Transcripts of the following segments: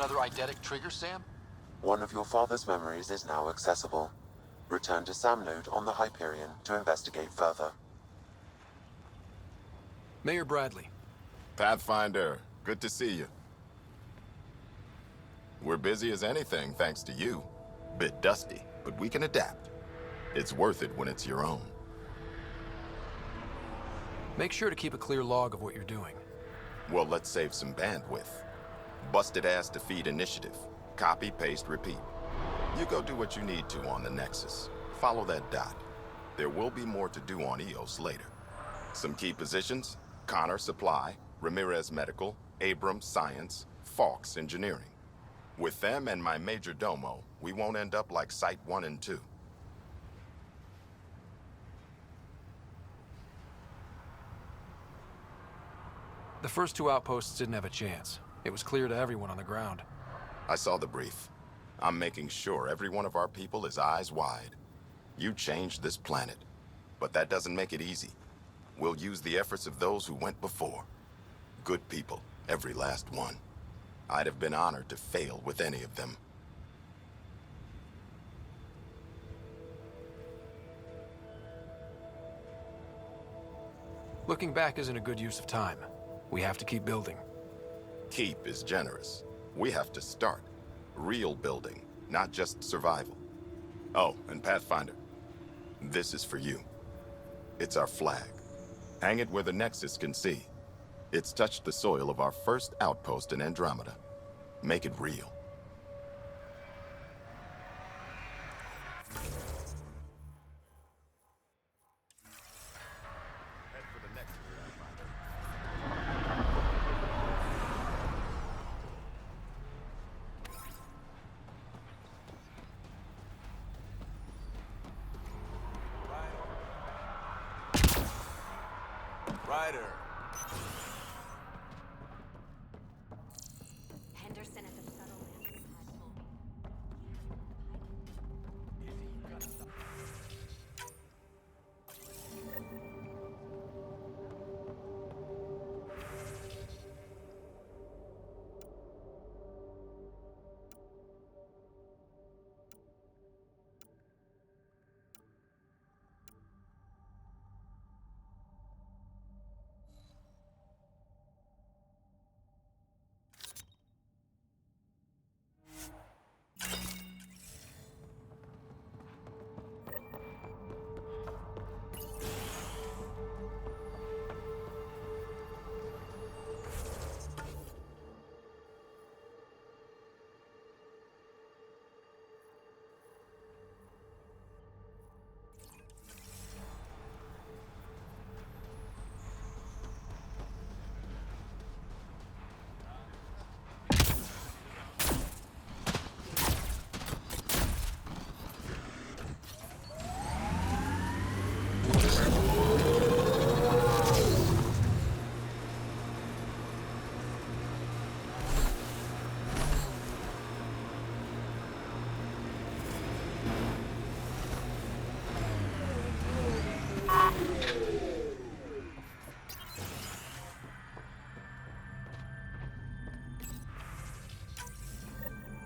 another eidetic trigger, Sam? One of your father's memories is now accessible. Return to Sam Node on the Hyperion to investigate further. Mayor Bradley. Pathfinder, good to see you. We're busy as anything, thanks to you. Bit dusty, but we can adapt. It's worth it when it's your own. Make sure to keep a clear log of what you're doing. Well, let's save some bandwidth. Busted ass to feed initiative. Copy, paste, repeat. You go do what you need to on the Nexus. Follow that dot. There will be more to do on EOS later. Some key positions: Connor Supply, Ramirez Medical, Abrams Science, Fawkes Engineering. With them and my major domo, we won't end up like Site 1 and 2. The first two outposts didn't have a chance. It was clear to everyone on the ground. I saw the brief. I'm making sure every one of our people is eyes wide. You changed this planet, but that doesn't make it easy. We'll use the efforts of those who went before. Good people, every last one. I'd have been honored to fail with any of them. Looking back isn't a good use of time. We have to keep building. Keep is generous. We have to start. Real building, not just survival. Oh, and Pathfinder, this is for you. It's our flag. Hang it where the Nexus can see. It's touched the soil of our first outpost in Andromeda. Make it real. Ryder. Henderson at the settlement.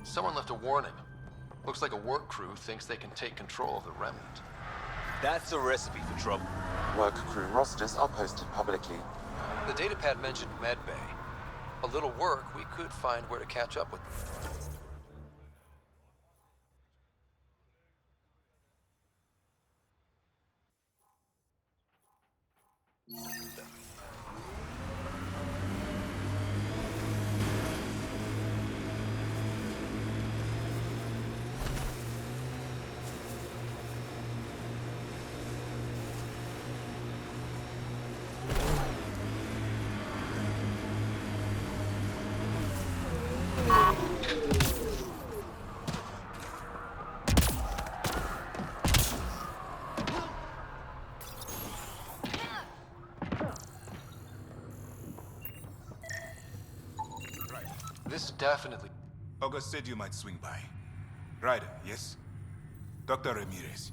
Someone left a warning. Looks like a work crew thinks they can take control of the remnant. That's a recipe for trouble. Work crew rosters are posted publicly. The datapad mentioned medbay. A little work, we could find where to catch up with them. This definitely... August said you might swing by. Ryder, yes? Dr. Ramirez.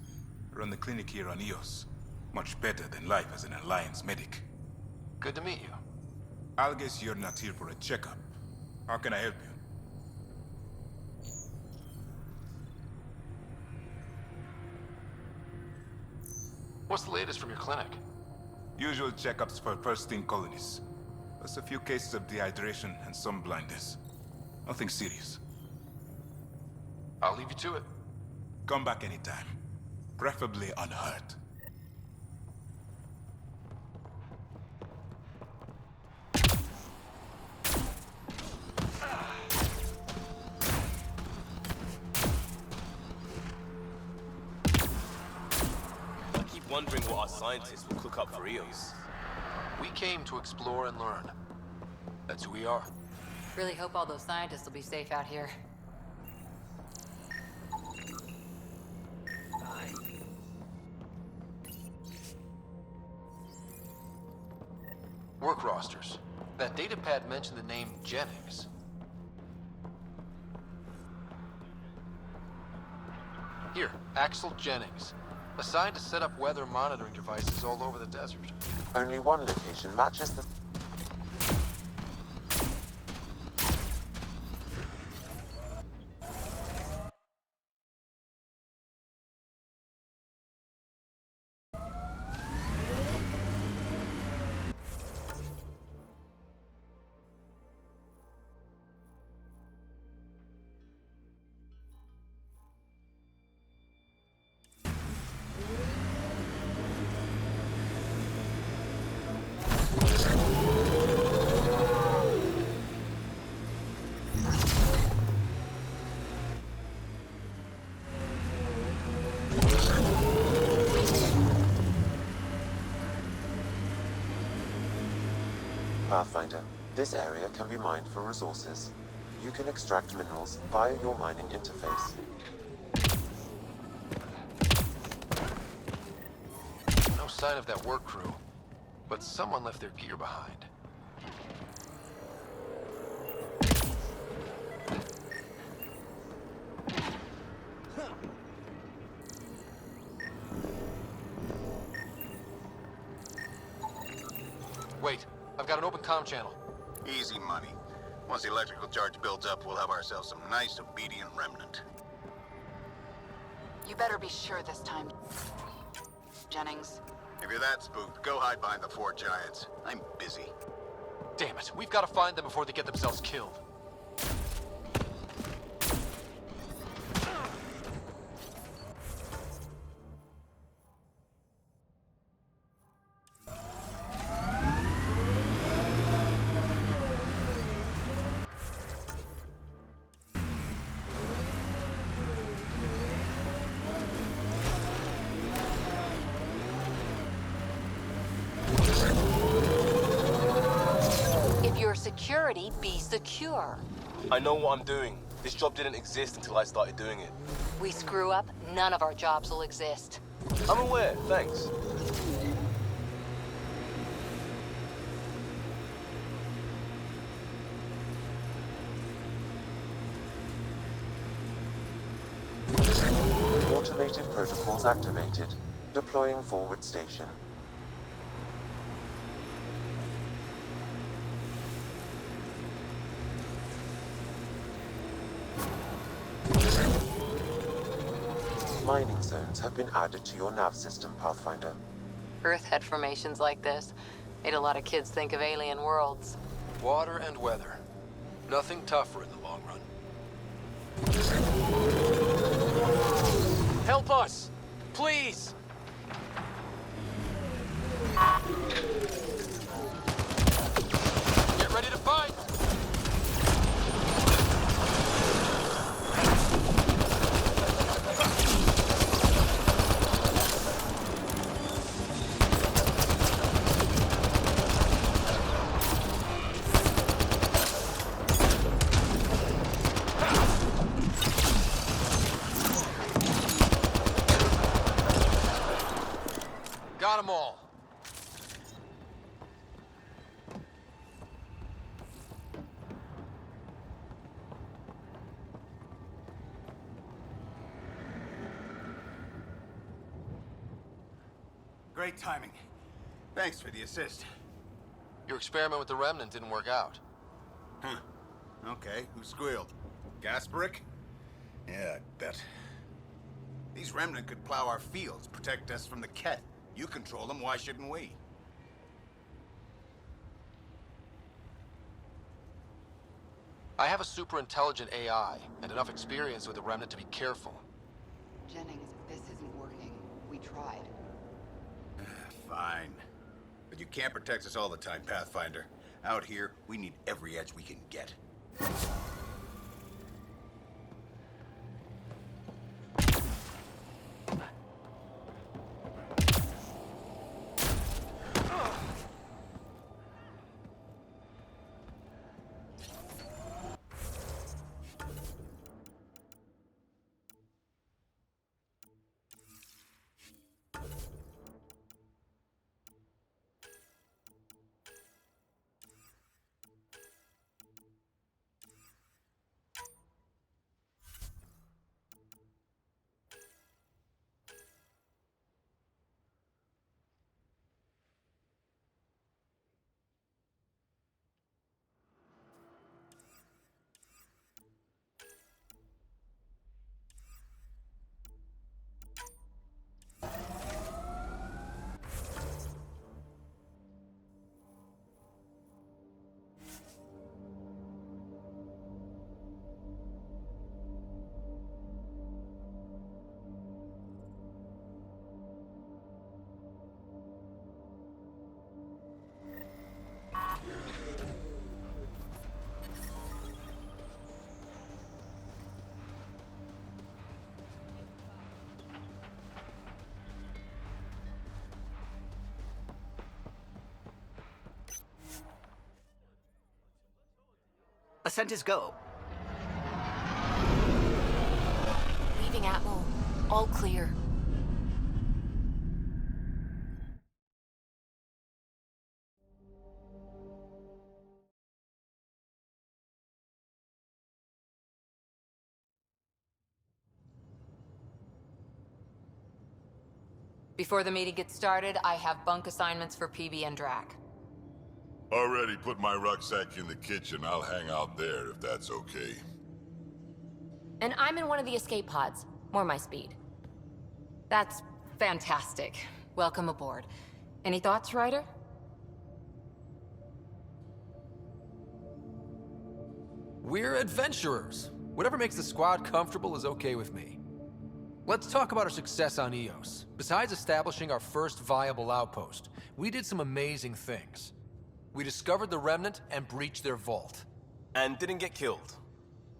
Run the clinic here on EOS. Much better than life as an Alliance medic. Good to meet you. I'll guess you're not here for a checkup. How can I help you? What's the latest from your clinic? Usual checkups for first-in colonies. Plus a few cases of dehydration and some blindness. Nothing serious. I'll leave you to it. Come back anytime. Preferably unhurt. I keep wondering what our scientists will cook up for Eos. We came to explore and learn. That's who we are. Really hope all those scientists will be safe out here. Work rosters. That datapad mentioned the name Jennings. Here, Axel Jennings. Assigned to set up weather monitoring devices all over the desert. Only one location matches the... Pathfinder. This area can be mined for resources. You can extract minerals via your mining interface. No sign of that work crew, but someone left their gear behind. Wait, I've got an open comm channel. Easy money. Once the electrical charge builds up, we'll have ourselves some nice, obedient remnant. You better be sure this time, Jennings. If you're that spooked, go hide behind the four giants. I'm busy. Damn it, we've got to find them before they get themselves killed. If you're security, be secure. I know what I'm doing. This job didn't exist until I started doing it. We screw up, none of our jobs will exist. I'm aware, thanks. Automated protocols activated. Deploying forward station. Mining zones have been added to your nav system, Pathfinder. Earth had formations like this. Made a lot of kids think of alien worlds. Water and weather. Nothing tougher in the long run. Help us! Please! Get ready to fight! Got them all. Great timing. Thanks for the assist. Your experiment with the Remnant didn't work out. Huh. Okay, who squealed? Gasparic? Yeah, I bet. These Remnant could plow our fields, protect us from the Ket. You control them, why shouldn't we? I have a super intelligent AI and enough experience with the Remnant to be careful. Jennings, this isn't working. We tried. Fine. But you can't protect us all the time, Pathfinder. Out here, we need every edge we can get. Ascent is go. Leaving Atmo. All clear. Before the meeting gets started, I have bunk assignments for PB and Drac. Already put my rucksack in the kitchen. I'll hang out there if that's okay. And I'm in one of the escape pods. More my speed. That's fantastic. Welcome aboard. Any thoughts, Ryder? We're adventurers. Whatever makes the squad comfortable is okay with me. Let's talk about our success on Eos. Besides establishing our first viable outpost, we did some amazing things. We discovered the Remnant and breached their vault. And didn't get killed.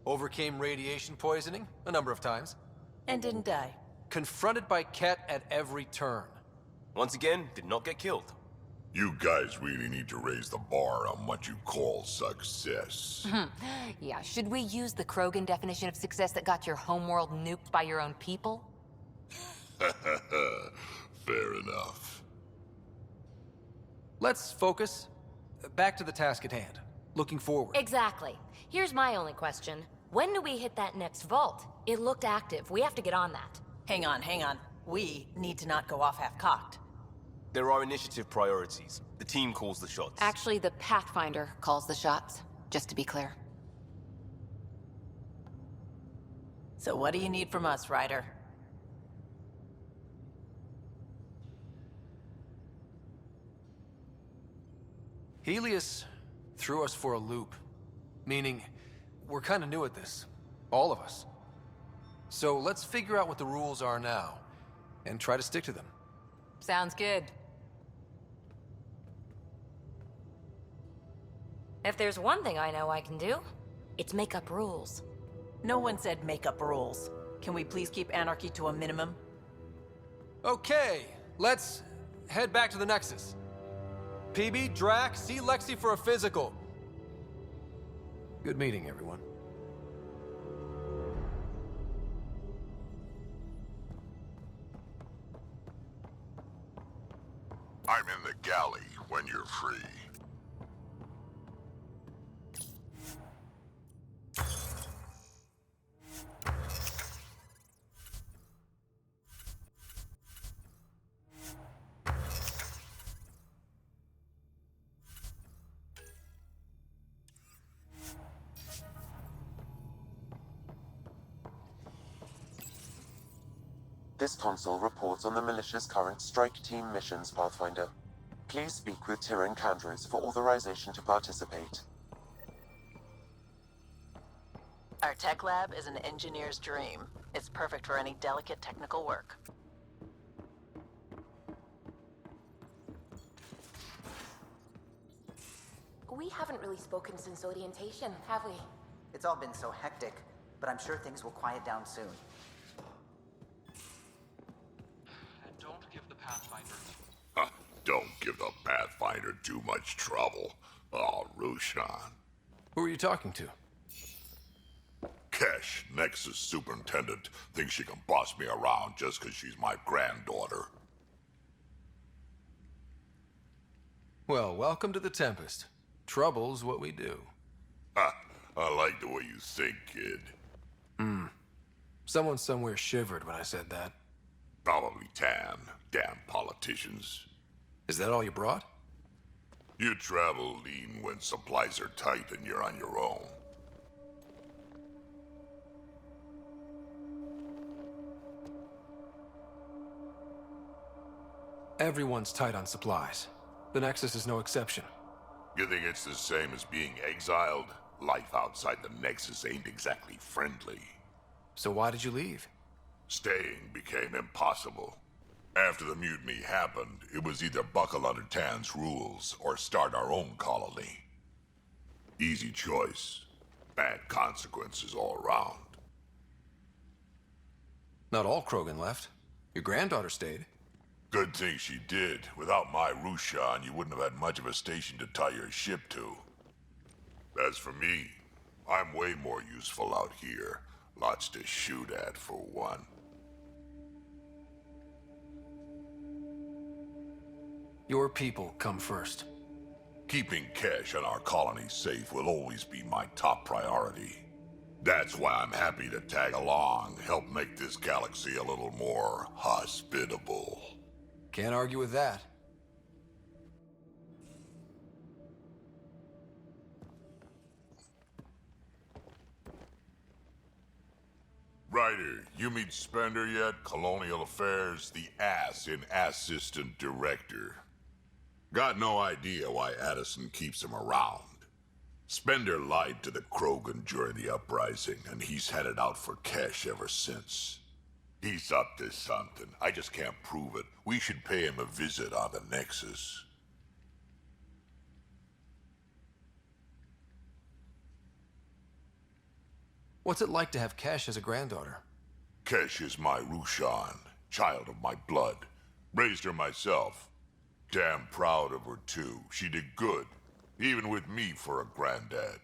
Overcame radiation poisoning a number of times. And didn't die. Confronted by Ket at every turn. Once again, did not get killed. You guys really need to raise the bar on what you call success. Yeah, should we use the Krogan definition of success that got your homeworld nuked by your own people? Fair enough. Let's focus. Back to the task at hand. Looking forward. Exactly. Here's my only question. When do we hit that next vault? It looked active. We have to get on that. Hang on, hang on. We need to not go off half-cocked. There are initiative priorities. The team calls the shots. Actually, the Pathfinder calls the shots, just to be clear. So what do you need from us, Ryder? Helios threw us for a loop. Meaning, we're kind of new at this. All of us. So let's figure out what the rules are now, and try to stick to them. Sounds good. If there's one thing I know I can do, it's make up rules. No one said make up rules. Can we please keep anarchy to a minimum? Okay, let's head back to the Nexus. PB, Drac, see Lexi for a physical. Good meeting, everyone. I'm in the galley when you're free. This console reports on the militia's current strike team missions, Pathfinder. Please speak with Tyrion Candrus for authorization to participate. Our tech lab is an engineer's dream. It's perfect for any delicate technical work. We haven't really spoken since orientation, have we? It's all been so hectic, but I'm sure things will quiet down soon. And don't give the Pathfinder... Don't give the Pathfinder too much trouble. Oh, Rushan. Who are you talking to? Kesh, Nexus Superintendent, thinks she can boss me around just because she's my granddaughter. Well, welcome to the Tempest. Trouble's what we do. Ha! I like the way you think, kid. Someone somewhere shivered when I said that. Probably Tan. Damn politicians. Is that all you brought? You travel lean when supplies are tight and you're on your own. Everyone's tight on supplies. The Nexus is no exception. You think it's the same as being exiled? Life outside the Nexus ain't exactly friendly. So why did you leave? Staying became impossible. After the mutiny happened, it was either buckle under Tan's rules or start our own colony. Easy choice. Bad consequences all around. Not all Krogan left. Your granddaughter stayed. Good thing she did. Without my Rushan, you wouldn't have had much of a station to tie your ship to. As for me, I'm way more useful out here. Lots to shoot at, for one. Your people come first. Keeping Kesh and our colony safe will always be my top priority. That's why I'm happy to tag along, help make this galaxy a little more hospitable. Can't argue with that. Ryder, you meet Spender yet? Colonial Affairs, the ass in Assistant Director. Got no idea why Addison keeps him around. Spender lied to the Krogan during the uprising, and he's had it out for Kesh ever since. He's up to something. I just can't prove it. We should pay him a visit on the Nexus. What's it like to have Kesh as a granddaughter? Kesh is my Rushan, child of my blood. Raised her myself. Damn proud of her, too. She did good, even with me for a granddad.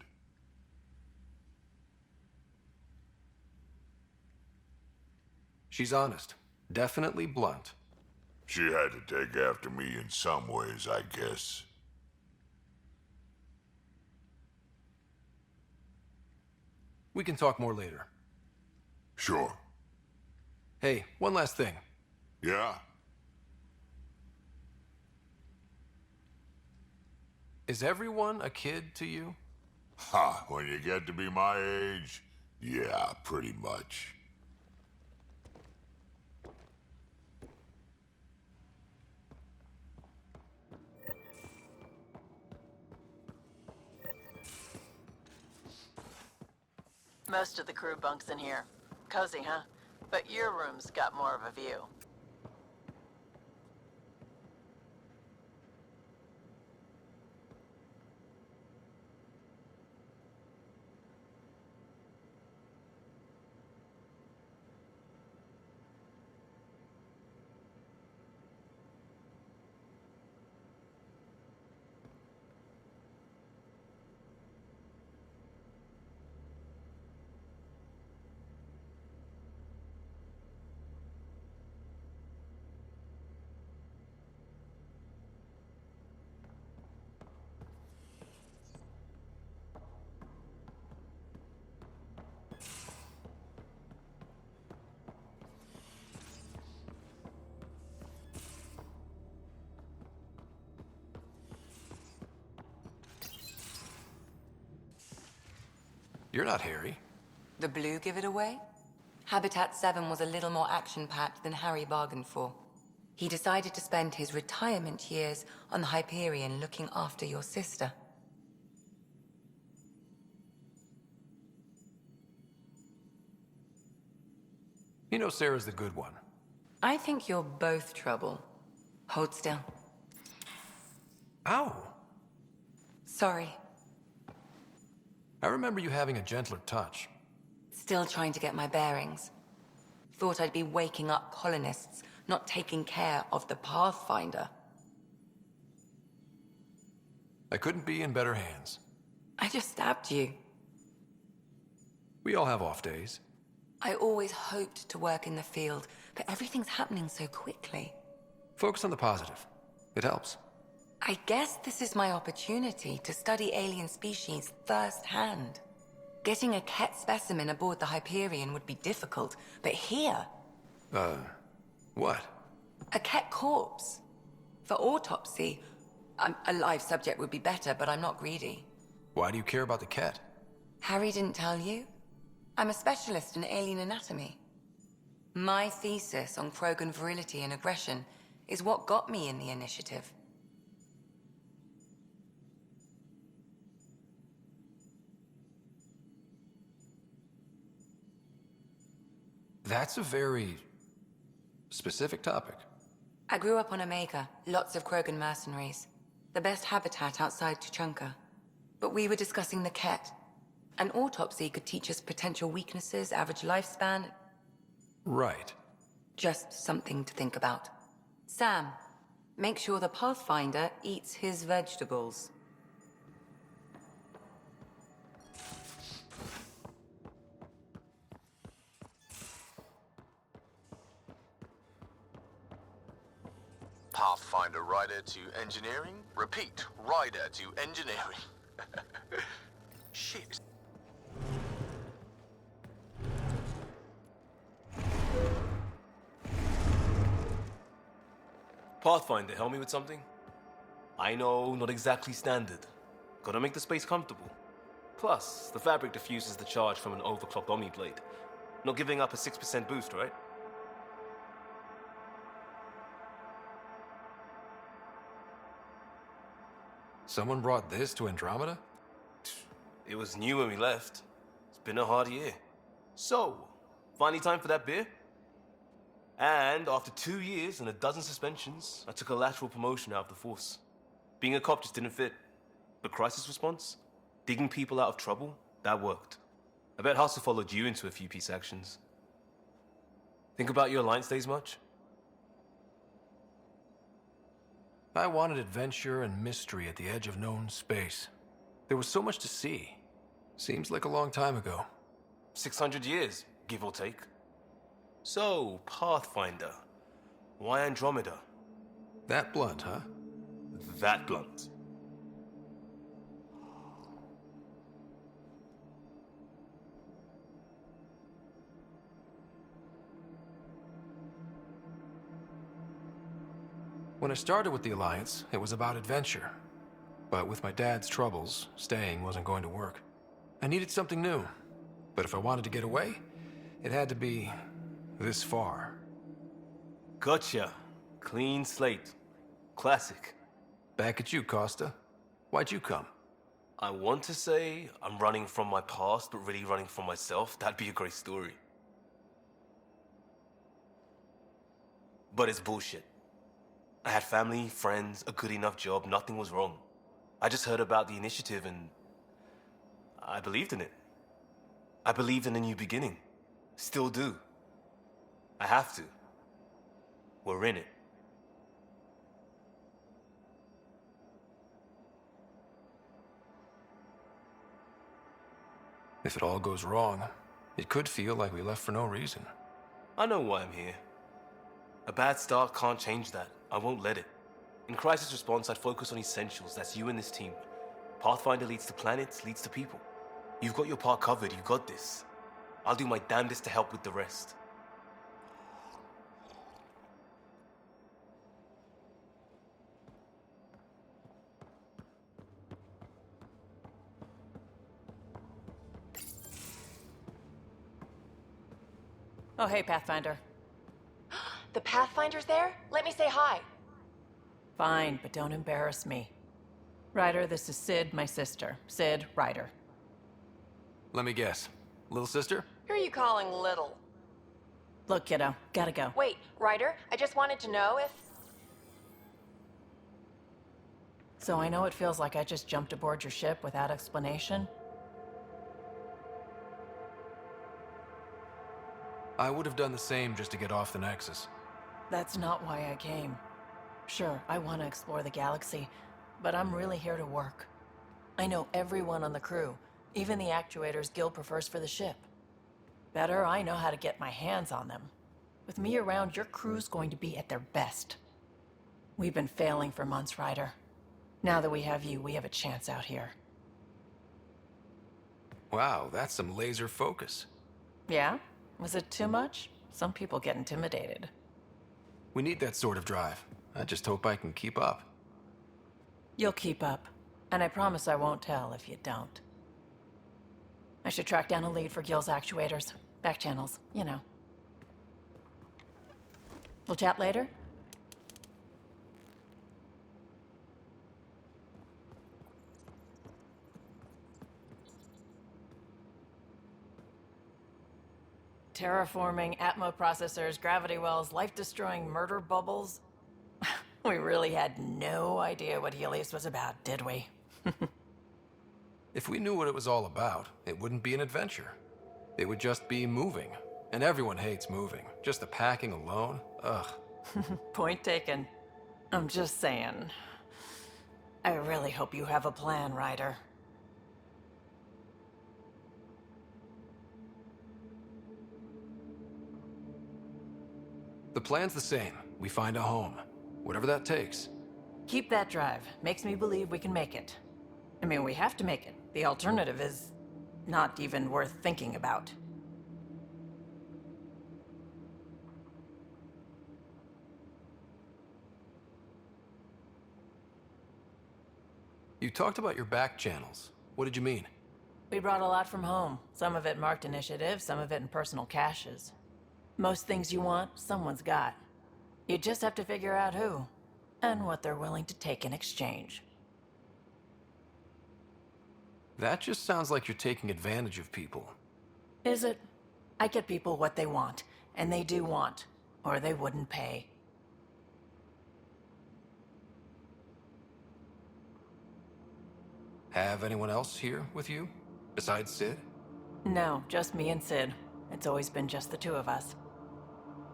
She's honest. Definitely blunt. She had to take after me in some ways, I guess. We can talk more later. Sure. Hey, one last thing. Yeah? Is everyone a kid to you? Ha, when you get to be my age, yeah, pretty much. Most of the crew bunks in here. Cozy, huh? But your room's got more of a view. You're not Harry. The blue give it away? Habitat 7 was a little more action-packed than Harry bargained for. He decided to spend his retirement years on the Hyperion looking after your sister. You know Sarah's the good one. I think you're both trouble. Hold still. Ow! Sorry. I remember you having a gentler touch. Still trying to get my bearings. Thought I'd be waking up colonists, not taking care of the Pathfinder. I couldn't be in better hands. I just stabbed you. We all have off days. I always hoped to work in the field, but everything's happening so quickly. Focus on the positive. It helps. I guess this is my opportunity to study alien species firsthand. Getting a Ket specimen aboard the Hyperion would be difficult, but here... What? A Ket corpse. For autopsy, a live subject would be better, but I'm not greedy. Why do you care about the Ket? Harry didn't tell you? I'm a specialist in alien anatomy. My thesis on Krogan virility and aggression is what got me in the initiative. That's a very specific topic. I grew up on Omega, lots of Krogan mercenaries. The best habitat outside Tuchanka. But we were discussing the Ket. An autopsy could teach us potential weaknesses, average lifespan. Right. Just something to think about. Sam, make sure the Pathfinder eats his vegetables. Pathfinder rider to engineering. Repeat, rider to engineering. Shit. Pathfinder, help me with something? I know, not exactly standard. Gotta make the space comfortable. Plus, the fabric diffuses the charge from an overclocked Omni blade. Not giving up a 6% boost, right? Someone brought this to Andromeda? It was new when we left. It's been a hard year. So, finally time for that beer? And after 2 years and a dozen suspensions, I took a lateral promotion out of the force. Being a cop just didn't fit. But crisis response? Digging people out of trouble? That worked. I bet Hustle followed you into a few peace actions. Think about your Alliance days much? I wanted adventure and mystery at the edge of known space. There was so much to see. Seems like a long time ago. 600 years, give or take. So, Pathfinder. Why Andromeda? That blunt, huh? That blunt. When I started with the Alliance, it was about adventure. But with my dad's troubles, staying wasn't going to work. I needed something new. But if I wanted to get away, it had to be this far. Gotcha. Clean slate. Classic. Back at you, Costa. Why'd you come? I want to say I'm running from my past, but really running from myself. That'd be a great story. But it's bullshit. I had family, friends, a good enough job, nothing was wrong. I just heard about the initiative and I believed in it. I believed in a new beginning. Still do. I have to. We're in it. If it all goes wrong, it could feel like we left for no reason. I know why I'm here. A bad start can't change that. I won't let it. In crisis response, I'd focus on essentials. That's you and this team. Pathfinder leads to planets, leads to people. You've got your part covered. You got this. I'll do my damnedest to help with the rest. Oh, hey, Pathfinder. The Pathfinder's there? Let me say hi. Fine, but don't embarrass me. Ryder, this is Sid, my sister. Sid, Ryder. Let me guess. Little sister? Who are you calling little? Look, kiddo, gotta go. Wait, Ryder, I just wanted to know if... So I know it feels like I just jumped aboard your ship without explanation. I would have done the same just to get off the Nexus. That's not why I came. Sure, I want to explore the galaxy, but I'm really here to work. I know everyone on the crew, even the actuators Gil prefers for the ship. Better, I know how to get my hands on them. With me around, your crew's going to be at their best. We've been failing for months, Ryder. Now that we have you, we have a chance out here. Wow, that's some laser focus. Yeah? Was it too much? Some people get intimidated. We need that sort of drive. I just hope I can keep up. You'll keep up. And I promise I won't tell if you don't. I should track down a lead for Gil's actuators. Back channels, you know. We'll chat later? Terraforming, Atmo processors, gravity wells, life-destroying murder bubbles. We really had no idea what Helios was about, did we? If we knew what it was all about, it wouldn't be an adventure. It would just be moving. And everyone hates moving. Just the packing alone, ugh. Point taken. I'm just saying. I really hope you have a plan, Ryder. The plan's the same. We find a home. Whatever that takes. Keep that drive. Makes me believe we can make it. I mean, we have to make it. The alternative is not even worth thinking about. You talked about your back channels. What did you mean? We brought a lot from home. Some of it marked initiative, some of it in personal caches. Most things you want, someone's got. You just have to figure out who, and what they're willing to take in exchange. That just sounds like you're taking advantage of people. Is it? I get people what they want, and they do want, or they wouldn't pay. Have anyone else here with you? Besides Sid? No, just me and Sid. It's always been just the two of us.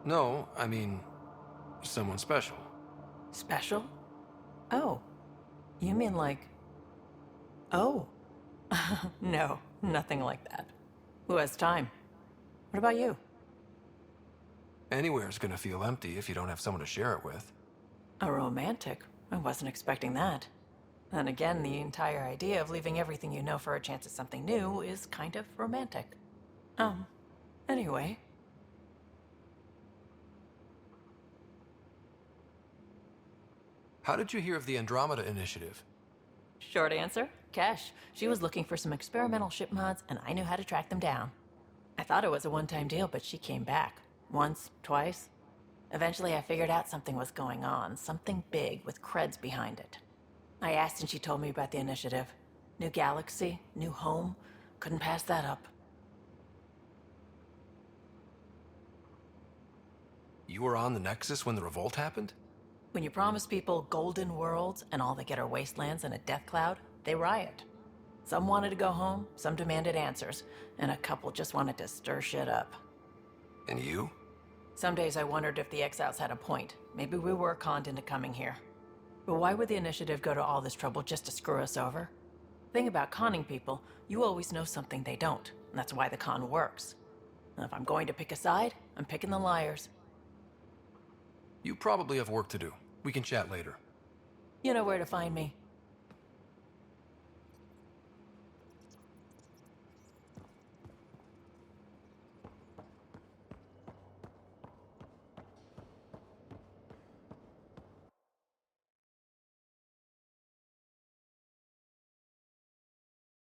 No, I mean, someone special. Special? Oh. You mean like... Oh. No, nothing like that. Who has time? What about you? Anywhere's gonna feel empty if you don't have someone to share it with. A romantic? I wasn't expecting that. Then again, the entire idea of leaving everything you know for a chance at something new is kind of romantic. Anyway. How did you hear of the Andromeda initiative? Short answer, Cash. She was looking for some experimental ship mods, and I knew how to track them down. I thought it was a one-time deal, but she came back. Once, twice. Eventually I figured out something was going on, something big with creds behind it. I asked and she told me about the initiative. New galaxy, new home. Couldn't pass that up. You were on the Nexus when the revolt happened? When you promise people golden worlds and all they get are wastelands and a death cloud, they riot. Some wanted to go home, some demanded answers, and a couple just wanted to stir shit up. And you? Some days I wondered if the exiles had a point. Maybe we were conned into coming here. But why would the initiative go to all this trouble just to screw us over? Thing about conning people, you always know something they don't, and that's why the con works. And if I'm going to pick a side, I'm picking the liars. You probably have work to do. We can chat later. You know where to find me.